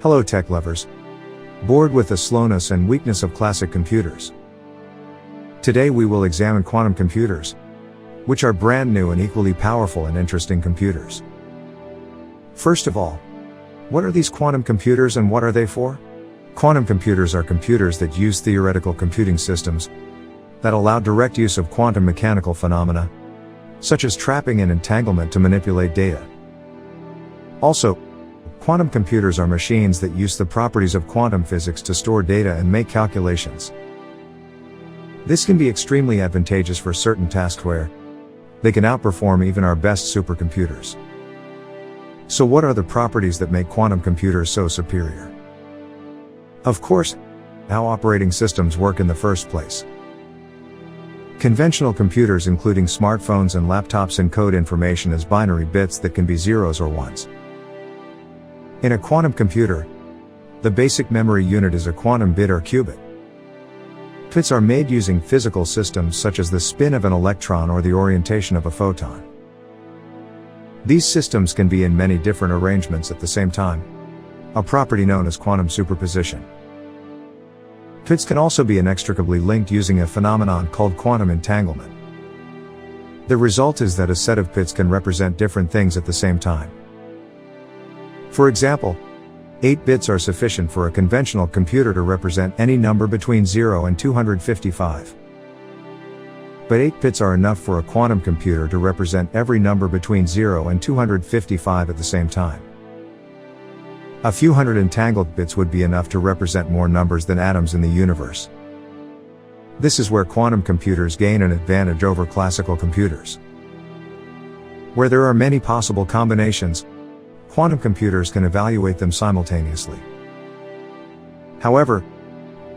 Hello tech lovers. Bored with the slowness and weakness of classic computers? Today we will examine quantum computers, which are brand new and equally powerful and interesting computers. First of all, what are these quantum computers and what are they for? Quantum computers are computers that use theoretical computing systems that allow direct use of quantum mechanical phenomena, such as trapping and entanglement, to manipulate data. Also, quantum computers are machines that use the properties of quantum physics to store data and make calculations. This can be extremely advantageous for certain tasks where they can outperform even our best supercomputers. So what are the properties that make quantum computers so superior? Of course, how operating systems work in the first place. Conventional computers, including smartphones and laptops, encode information as binary bits that can be zeros or ones. In a quantum computer, the basic memory unit is a quantum bit or qubit. Bits are made using physical systems such as the spin of an electron or the orientation of a photon. These systems can be in many different arrangements at the same time, a property known as quantum superposition. Bits can also be inextricably linked using a phenomenon called quantum entanglement. The result is that a set of bits can represent different things at the same time. For example, 8 bits are sufficient for a conventional computer to represent any number between 0 and 255. But 8 bits are enough for a quantum computer to represent every number between 0 and 255 at the same time. A few hundred entangled bits would be enough to represent more numbers than atoms in the universe. This is where quantum computers gain an advantage over classical computers. Where there are many possible combinations, quantum computers can evaluate them simultaneously. However,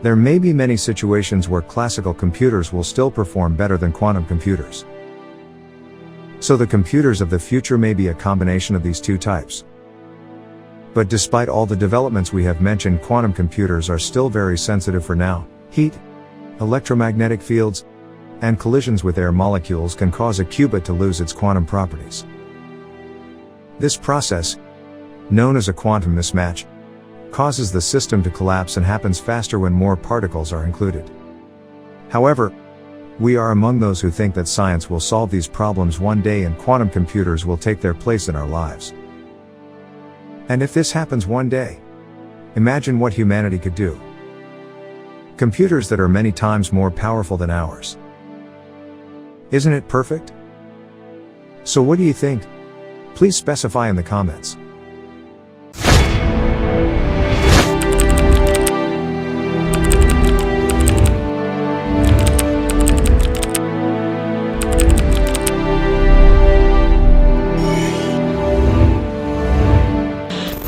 there may be many situations where classical computers will still perform better than quantum computers. So the computers of the future may be a combination of these two types. But despite all the developments we have mentioned, quantum computers are still very sensitive for now. Heat, electromagnetic fields, and collisions with air molecules can cause a qubit to lose its quantum properties. This process, known as a quantum mismatch, causes the system to collapse and happens faster when more particles are included. However, we are among those who think that science will solve these problems one day and quantum computers will take their place in our lives. And if this happens one day, imagine what humanity could do. Computers that are many times more powerful than ours. Isn't it perfect? So what do you think? Please specify in the comments.